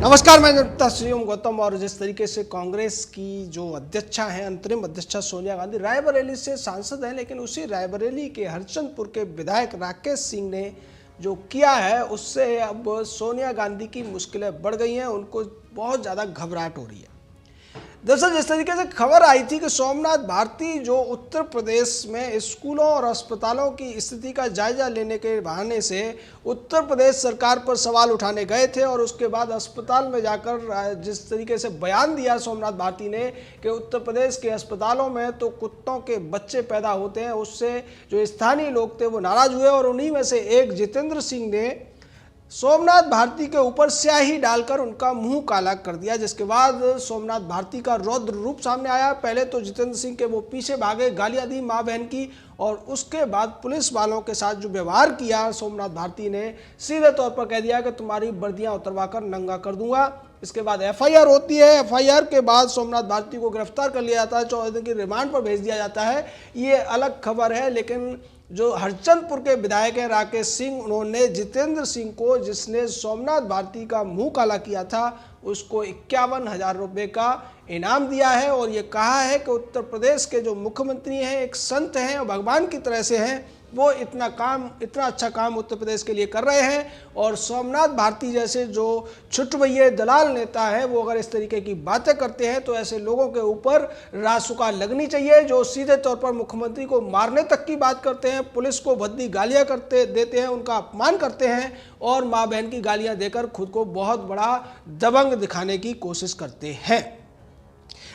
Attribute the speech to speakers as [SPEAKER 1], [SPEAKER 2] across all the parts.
[SPEAKER 1] नमस्कार, मैं श्रीम गौतम। और जिस तरीके से कांग्रेस की जो अध्यक्षा हैं, अंतरिम अध्यक्षा सोनिया गांधी रायबरेली से सांसद हैं, लेकिन उसी रायबरेली के हरचंदपुर के विधायक राकेश सिंह ने जो किया है उससे अब सोनिया गांधी की मुश्किलें बढ़ गई हैं। उनको बहुत ज़्यादा घबराहट हो रही है। दरअसल जिस तरीके से खबर आई थी कि सोमनाथ भारती जो उत्तर प्रदेश में स्कूलों और अस्पतालों की स्थिति का जायजा लेने के बहाने से उत्तर प्रदेश सरकार पर सवाल उठाने गए थे, और उसके बाद अस्पताल में जाकर जिस तरीके से बयान दिया सोमनाथ भारती ने कि उत्तर प्रदेश के अस्पतालों में तो कुत्तों के बच्चे पैदा होते हैं, उससे जो स्थानीय लोग थे वो नाराज हुए। और उन्हीं में से एक जितेंद्र सिंह ने सोमनाथ भारती के ऊपर स्याही डालकर उनका मुंह काला कर दिया, जिसके बाद सोमनाथ भारती का रौद्र रूप सामने आया। पहले तो जितेंद्र सिंह के वो पीछे भागे, गालियां दी मां बहन की, और उसके बाद पुलिस वालों के साथ जो व्यवहार किया सोमनाथ भारती ने, सीधे तौर पर कह दिया कि तुम्हारी वर्दियां उतरवाकर नंगा कर दूंगा। इसके बाद एफआईआर होती है। एफआईआर के बाद सोमनाथ भारती को गिरफ्तार कर लिया जाता है, 14 दिन की रिमांड पर भेज दिया जाता है। ये अलग खबर है। लेकिन जो हरचंदपुर के विधायक हैं राकेश सिंह, उन्होंने जितेंद्र सिंह को, जिसने सोमनाथ भारती का मुंह काला किया था, उसको 51,000 रुपये का इनाम दिया है। और ये कहा है कि उत्तर प्रदेश के जो मुख्यमंत्री हैं, एक संत हैं और भगवान की तरह से हैं, वो इतना अच्छा काम उत्तर प्रदेश के लिए कर रहे हैं। और सोमनाथ भारती जैसे जो छुटभैये दलाल नेता है, वो अगर इस तरीके की बातें करते हैं तो ऐसे लोगों के ऊपर रासुका लगनी चाहिए, जो सीधे तौर पर मुख्यमंत्री को मारने तक की बात करते हैं, पुलिस को भद्दी गालियां देते हैं, उनका अपमान करते हैं, और माँ बहन की गालियां देकर खुद को बहुत बड़ा दबंग दिखाने की कोशिश करते हैं।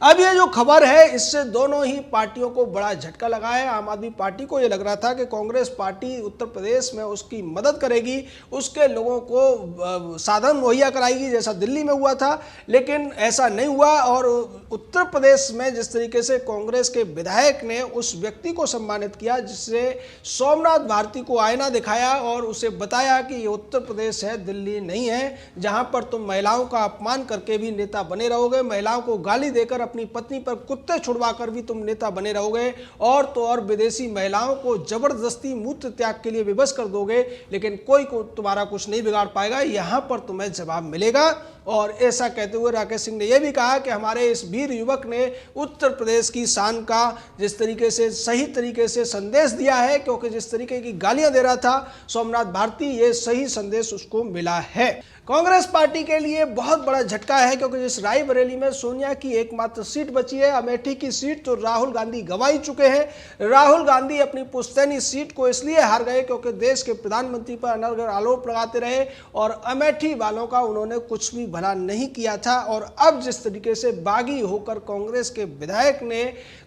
[SPEAKER 1] अब ये जो खबर है, इससे दोनों ही पार्टियों को बड़ा झटका लगा है। आम आदमी पार्टी को ये लग रहा था कि कांग्रेस पार्टी उत्तर प्रदेश में उसकी मदद करेगी, उसके लोगों को साधन मुहैया कराएगी, जैसा दिल्ली में हुआ था, लेकिन ऐसा नहीं हुआ। और उत्तर प्रदेश में जिस तरीके से कांग्रेस के विधायक ने उस व्यक्ति को सम्मानित किया जिससे सोमनाथ भारती को आईना दिखाया और उसे बताया कि ये उत्तर प्रदेश है, दिल्ली नहीं है, जहां पर तुम महिलाओं का अपमान करके भी नेता बने रहोगे, महिलाओं को गाली देकर अपनी पत्नी पर कुत्ते छुड़वाकर भी तुम नेता बने रहोगे, और तो और विदेशी महिलाओं को जबरदस्ती मूत्र त्याग के लिए विवश कर दोगे, लेकिन कोई को तुम्हारा कुछ नहीं बिगाड़ पाएगा, यहां पर तुम्हें जवाब मिलेगा। और ऐसा कहते हुए राकेश सिंह ने यह भी कहा कि हमारे इस वीर युवक ने उत्तर प्रदेश की शान का जिस तरीके से सही तरीके से संदेश दिया है, क्योंकि जिस तरीके की गालियां दे रहा था सोमनाथ भारती, ये सही संदेश उसको मिला है। कांग्रेस पार्टी के लिए बहुत बड़ा झटका है, क्योंकि जिस रायबरेली में सोनिया की एकमात्र सीट बची है, अमेठी की सीट तो राहुल गांधी गंवा ही चुके हैं। राहुल गांधी अपनी पुश्तैनी सीट को इसलिए हार गए क्योंकि देश के प्रधानमंत्री पर अनर्गल आरोप लगाते रहे, और अमेठी वालों का उन्होंने कुछ भी भला नहीं किया था। और अब जिस तरीके से बागी होकर कांग्रेस के विधायक ने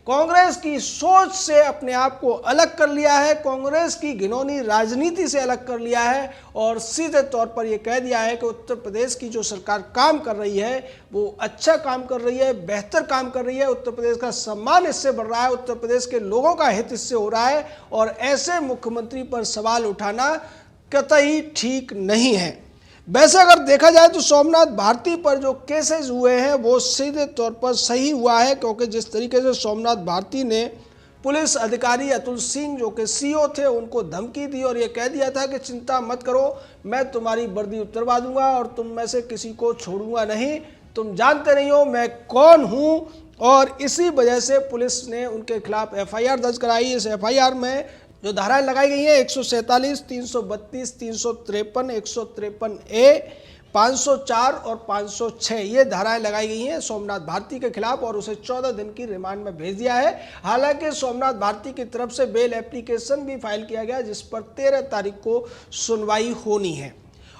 [SPEAKER 1] कांग्रेस की सोच से अपने आप को अलग कर लिया है, कांग्रेस की घिनौनी राजनीति से अलग कर लिया है, और सीधे तौर पर यह कह दिया है कि उत्तर प्रदेश की जो सरकार काम कर रही है वो अच्छा काम कर रही है, बेहतर काम कर रही है, उत्तर प्रदेश का सम्मान इससे बढ़ रहा है, उत्तर प्रदेश के लोगों का हित इससे हो रहा है, और ऐसे मुख्यमंत्री पर सवाल उठाना कतई ठीक नहीं है। वैसे अगर देखा जाए तो सोमनाथ भारती पर जो केसेस हुए हैं वो सीधे तौर पर सही हुआ है, क्योंकि जिस तरीके से सोमनाथ भारती ने पुलिस अधिकारी अतुल सिंह जो कि सीओ थे उनको धमकी दी और ये कह दिया था कि चिंता मत करो, मैं तुम्हारी वर्दी उतरवा दूंगा और तुम में से किसी को छोड़ूंगा नहीं, तुम जानते नहीं हो मैं कौन हूं। और इसी वजह से पुलिस ने उनके खिलाफ एफआईआर दर्ज कराई। इस एफआईआर में जो धाराएं लगाई गई हैं 147, 332, 353, 153 ए, 504 और 506 ये धाराएं लगाई गई हैं सोमनाथ भारती के खिलाफ, और उसे 14 दिन की रिमांड में भेज दिया है। हालांकि सोमनाथ भारती की तरफ से बेल एप्लीकेशन भी फाइल किया गया, जिस पर 13 तारीख को सुनवाई होनी है।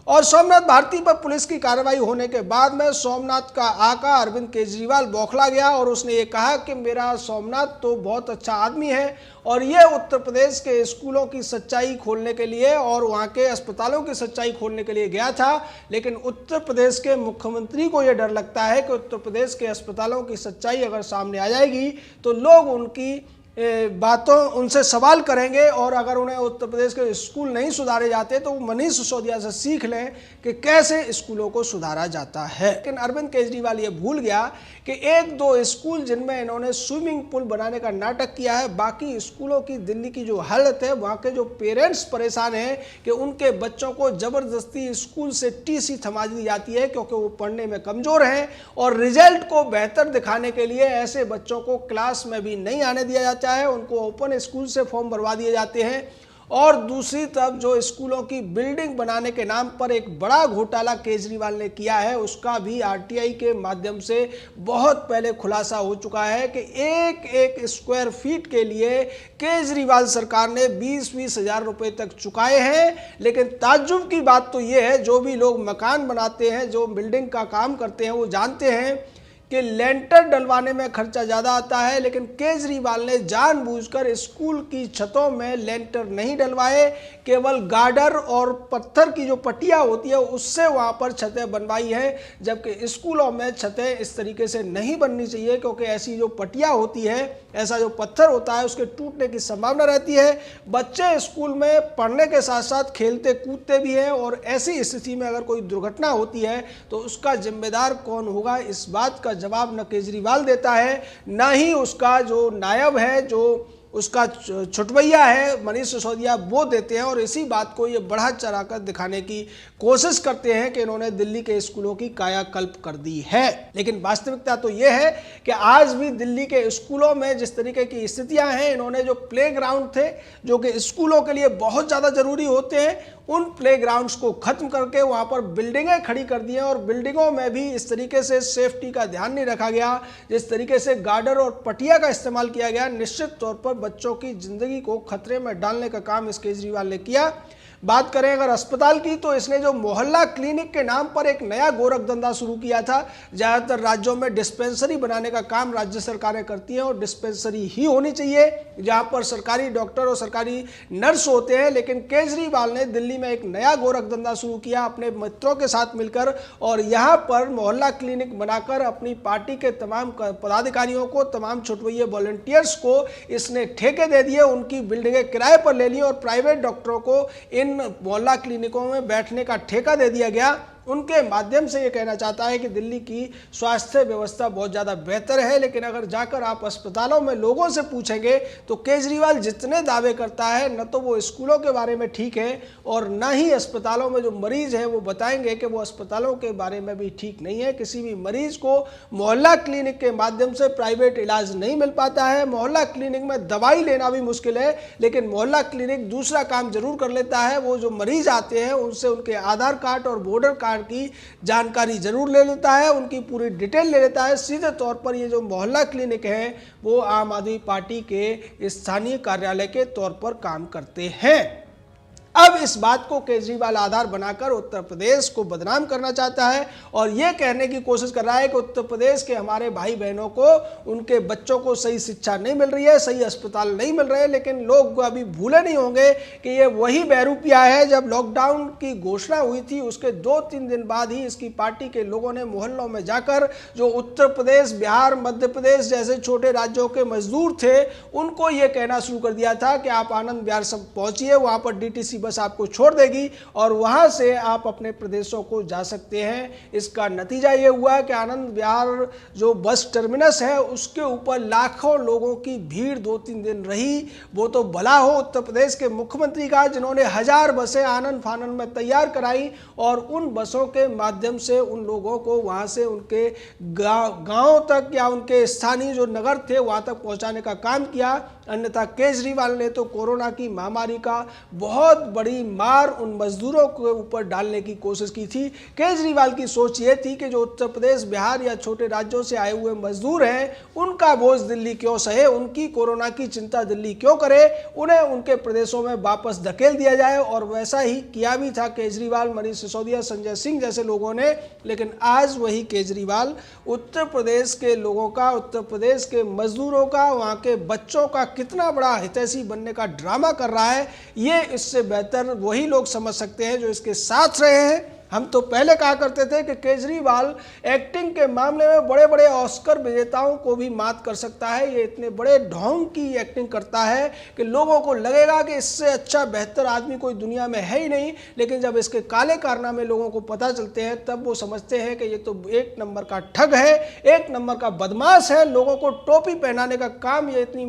[SPEAKER 1] और सोमनाथ भारती पर पुलिस की कार्रवाई होने के बाद में सोमनाथ का आका अरविंद केजरीवाल बौखला गया, और उसने ये कहा कि मेरा सोमनाथ तो बहुत अच्छा आदमी है, और ये उत्तर प्रदेश के स्कूलों की सच्चाई खोलने के लिए और वहाँ के अस्पतालों की सच्चाई खोलने के लिए गया था। लेकिन उत्तर प्रदेश के मुख्यमंत्री को ये डर लगता है कि उत्तर प्रदेश के अस्पतालों की सच्चाई अगर सामने आ जाएगी तो लोग उनकी बातों उनसे सवाल करेंगे और अगर उन्हें उत्तर प्रदेश के स्कूल नहीं सुधारे जाते तो वो मनीष सिसोदिया से सीख लें कि कैसे स्कूलों को सुधारा जाता है। लेकिन अरविंद केजरीवाल ये भूल गया कि एक दो स्कूल जिनमें इन्होंने स्विमिंग पूल बनाने का नाटक किया है, बाकी स्कूलों की दिल्ली की जो हालत है, वहाँ के जो पेरेंट्स परेशान हैं कि उनके बच्चों को ज़बरदस्ती स्कूल से टीसी थमा दी जाती है क्योंकि वो पढ़ने में कमज़ोर हैं और रिजल्ट को बेहतर दिखाने के लिए ऐसे बच्चों को क्लास में भी नहीं आने दिया जाता है, उनको ओपन स्कूल से फॉर्म भरवा दिए जाते हैं। और दूसरी तरफ जो स्कूलों की बिल्डिंग बनाने के नाम पर एक बड़ा घोटाला केजरीवाल ने किया है, उसका भी आरटीआई के माध्यम से बहुत पहले खुलासा हो चुका है कि एक एक स्क्वायर फीट के लिए केजरीवाल सरकार ने 20-20 हज़ार रुपए तक चुकाए हैं। लेकिन ताज्जुब की बात तो ये है, जो भी लोग मकान बनाते हैं, जो बिल्डिंग का काम करते हैं, वो जानते हैं कि लेंटर डलवाने में खर्चा ज़्यादा आता है, लेकिन केजरीवाल ने जानबूझकर स्कूल की छतों में लेंटर नहीं डलवाए, केवल गार्डर और पत्थर की जो पट्टियाँ होती है उससे वहाँ पर छतें बनवाई है, जबकि स्कूलों में छतें इस तरीके से नहीं बननी चाहिए क्योंकि ऐसी जो पट्टियाँ होती है, ऐसा जो पत्थर होता है, उसके टूटने की संभावना रहती है। बच्चे स्कूल में पढ़ने के साथ साथ खेलते कूदते भी हैं और ऐसी स्थिति में अगर कोई दुर्घटना होती है तो उसका जिम्मेदार कौन होगा, इस बात का जवाब न केजरीवाल देता है, न ही उसका जो नायब है, जो उसका छुटवैया है मनीष सिसोदिया, वो देते हैं। और इसी बात को ये बढ़ा चढ़ाकर दिखाने की कोशिश करते हैं कि इन्होंने दिल्ली के स्कूलों की कायाकल्प कर दी है। लेकिन वास्तविकता तो ये है कि आज भी दिल्ली के स्कूलों में जिस तरीके की स्थितियां हैं, इन्होंने जो प्लेग्राउंड थे जो कि स्कूलों के लिए बहुत ज़्यादा ज़रूरी होते हैं, उन प्लेग्राउंड्स को खत्म करके वहाँ पर बिल्डिंगें खड़ी कर दी हैं और बिल्डिंगों में भी इस तरीके से सेफ्टी का ध्यान नहीं रखा गया, जिस तरीके से गार्डर और पटिया का इस्तेमाल किया गया, निश्चित तौर पर बच्चों की जिंदगी को खतरे में डालने का काम इस केजरीवाल ने किया। बात करें अगर अस्पताल की, तो इसने जो मोहल्ला क्लिनिक के नाम पर एक नया गोरख धंधा शुरू किया था। ज़्यादातर राज्यों में डिस्पेंसरी बनाने का काम राज्य सरकारें करती हैं और डिस्पेंसरी ही होनी चाहिए जहां पर सरकारी डॉक्टर और सरकारी नर्स होते हैं, लेकिन केजरीवाल ने दिल्ली में एक नया गोरख धंधा शुरू किया अपने मित्रों के साथ मिलकर और यहाँ पर मोहल्ला क्लिनिक बनाकर अपनी पार्टी के तमाम पदाधिकारियों को, तमाम छुटवैये वॉलंटियर्स को इसने ठेके दे दिए, उनकी बिल्डिंगें किराए पर ले ली और प्राइवेट डॉक्टरों को इन मोहल्ला क्लिनिकों में बैठने का ठेका दे दिया गया। उनके माध्यम से ये कहना चाहता है कि दिल्ली की स्वास्थ्य व्यवस्था बहुत ज़्यादा बेहतर है। लेकिन अगर जाकर आप अस्पतालों में लोगों से पूछेंगे तो केजरीवाल जितने दावे करता है, न तो वो स्कूलों के बारे में ठीक है और न ही अस्पतालों में जो मरीज हैं वो बताएंगे कि वो अस्पतालों के बारे में भी ठीक नहीं है। किसी भी मरीज को मोहल्ला क्लिनिक के माध्यम से प्राइवेट इलाज नहीं मिल पाता है। मोहल्ला क्लिनिक में दवाई लेना भी मुश्किल है, लेकिन मोहल्ला क्लिनिक दूसरा काम जरूर कर लेता है, वो जो मरीज आते हैं उनसे उनके आधार कार्ड और वोटर कार्ड की जानकारी जरूर ले लेता है, उनकी पूरी डिटेल ले लेता है। सीधे तौर पर ये जो मोहल्ला क्लिनिक है वो आम आदमी पार्टी के स्थानीय कार्यालय के तौर पर काम करते हैं। अब इस बात को केजरीवाल आधार बनाकर उत्तर प्रदेश को बदनाम करना चाहता है और यह कहने की कोशिश कर रहा है कि उत्तर प्रदेश के हमारे भाई बहनों को, उनके बच्चों को सही शिक्षा नहीं मिल रही है, सही अस्पताल नहीं मिल रहे हैं। लेकिन लोग अभी भूले नहीं होंगे कि ये वही बहरूपिया है। जब लॉकडाउन की घोषणा हुई थी उसके 2-3 दिन बाद ही इसकी पार्टी के लोगों ने मोहल्लों में जाकर जो उत्तर प्रदेश, बिहार, मध्य प्रदेश जैसे छोटे राज्यों के मजदूर थे उनको ये कहना शुरू कर दिया था कि आप आनंद विहार सब पहुंचिए, वहां पर डीटीसी बस आपको छोड़ देगी और वहां से आप अपने प्रदेशों को जा सकते हैं। इसका नतीजा ये हुआ कि आनंद विहार जो बस टर्मिनस है उसके ऊपर लाखों लोगों की भीड़ 2-3 दिन रही। वो तो भला हो उत्तर प्रदेश के मुख्यमंत्री का, जिन्होंने 1000 बसें आनंद फानंद में तैयार कराई और उन बसों के माध्यम से उन लोगों को वहां से उनके गांव तक या उनके स्थानीय जो नगर थे वहां तक पहुंचाने का काम किया। अन्यथा केजरीवाल ने तो कोरोना की महामारी का बहुत बड़ी मार उन मजदूरों के ऊपर डालने की कोशिश की थी। केजरीवाल की सोच ये थी कि जो उत्तर प्रदेश, बिहार या छोटे राज्यों से आए हुए मजदूर हैं उनका बोझ दिल्ली क्यों सहे, उनकी कोरोना की चिंता दिल्ली क्यों करे, उन्हें उनके प्रदेशों में वापस धकेल दिया जाए। और वैसा ही किया भी था केजरीवाल, मनीष सिसोदिया, संजय सिंह जैसे लोगों ने। लेकिन आज वही केजरीवाल उत्तर प्रदेश के लोगों का, उत्तर प्रदेश के मजदूरों का, वहाँ के बच्चों का कितना बड़ा हितैषी बनने का ड्रामा कर रहा है, ये इससे बेहतर वही लोग समझ सकते हैं जो इसके साथ रहे हैं हम तो पहले कहा करते थे कि केजरीवाल एक्टिंग के मामले में बड़े बड़े ऑस्कर विजेताओं को भी मात कर सकता है। ये इतने बड़े ढोंग की एक्टिंग करता है कि लोगों को लगेगा कि इससे अच्छा बेहतर आदमी कोई दुनिया में है ही नहीं, लेकिन जब इसके काले कारनामे लोगों को पता चलते हैं तब वो समझते हैं कि ये तो एक नंबर का ठग है, एक नंबर का बदमाश है। लोगों को टोपी पहनाने का काम ये इतनी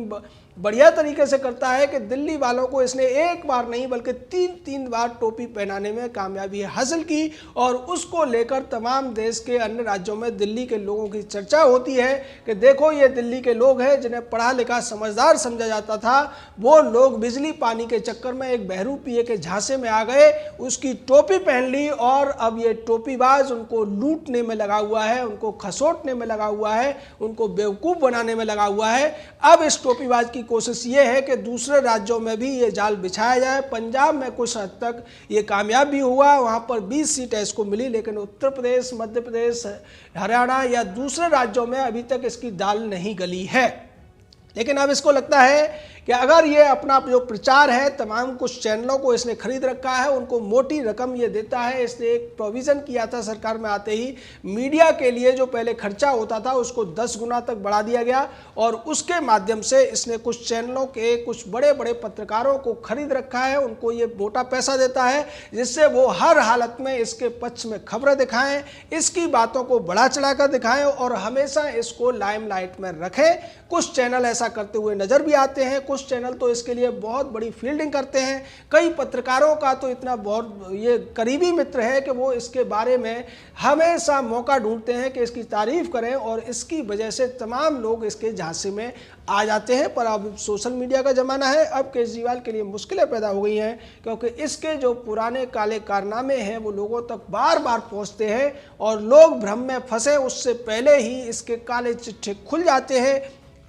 [SPEAKER 1] बढ़िया तरीके से करता है कि दिल्ली वालों को इसने एक बार नहीं बल्कि तीन बार टोपी पहनाने में कामयाबी हासिल की, और उसको लेकर तमाम देश के अन्य राज्यों में दिल्ली के लोगों की चर्चा होती है कि देखो ये दिल्ली के लोग हैं जिन्हें पढ़ा लिखा समझदार समझा जाता था, वो लोग बिजली पानी के चक्कर में एक बहरूपिये के झांसे में आ गए, उसकी टोपी पहन ली और अब ये टोपीबाज उनको लूटने में लगा हुआ है, उनको खसोटने में लगा हुआ है, उनको बेवकूफ़ बनाने में लगा हुआ है। अब इस टोपीबाज की कोशिश ये है कि दूसरे राज्यों में भी ये जाल बिछाया जाए। पंजाब में कुछ हद तक ये कामयाब भी हुआ, वहाँ पर 20 सीटें इसको मिली, लेकिन उत्तर प्रदेश, मध्य प्रदेश, हरियाणा या दूसरे राज्यों में अभी तक इसकी दाल नहीं गली है। लेकिन अब इसको लगता है कि अगर ये अपना जो प्रचार है, तमाम कुछ चैनलों को इसने खरीद रखा है, उनको मोटी रकम ये देता है। इसने एक प्रोविज़न किया था सरकार में आते ही, मीडिया के लिए जो पहले खर्चा होता था उसको 10 गुना तक बढ़ा दिया गया, और उसके माध्यम से इसने कुछ चैनलों के कुछ बड़े बड़े पत्रकारों को खरीद रखा है, उनको ये मोटा पैसा देता है जिससे वो हर हालत में इसके पक्ष में खबरें दिखाएं, इसकी बातों को बढ़ा चढ़ाकर दिखाएं और हमेशा इसको लाइमलाइट में रखें। कुछ चैनल ऐसा करते हुए नजर भी आते हैं, कुछ चैनल तो इसके लिए बहुत बड़ी फील्डिंग करते हैं। कई पत्रकारों का तो इतना बहुत ये करीबी मित्र है कि वो इसके बारे में हमेशा मौका ढूंढते हैं कि इसकी तारीफ करें, और इसकी वजह से तमाम लोग इसके झांसे में आ जाते हैं। पर अब सोशल मीडिया का ज़माना है, अब केजरीवाल के लिए मुश्किलें पैदा हो गई हैं, क्योंकि इसके जो पुराने काले कारनामे हैं वो लोगों तक बार बार पहुंचते हैं और लोग भ्रम में फंसे उससे पहले ही इसके काले चिट्ठे खुल जाते हैं।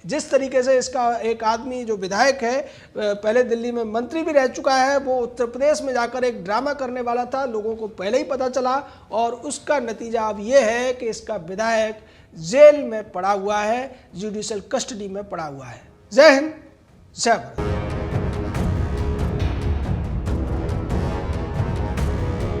[SPEAKER 1] जिस तरीके से इसका एक आदमी जो विधायक है, पहले दिल्ली में मंत्री भी रह चुका है, वो उत्तर प्रदेश में जाकर एक ड्रामा करने वाला था, लोगों को पहले ही पता चला, और उसका नतीजा अब ये है कि इसका विधायक जेल में पड़ा हुआ है, जुडिशियल कस्टडी में पड़ा हुआ है। जय हिंद, जय भारत।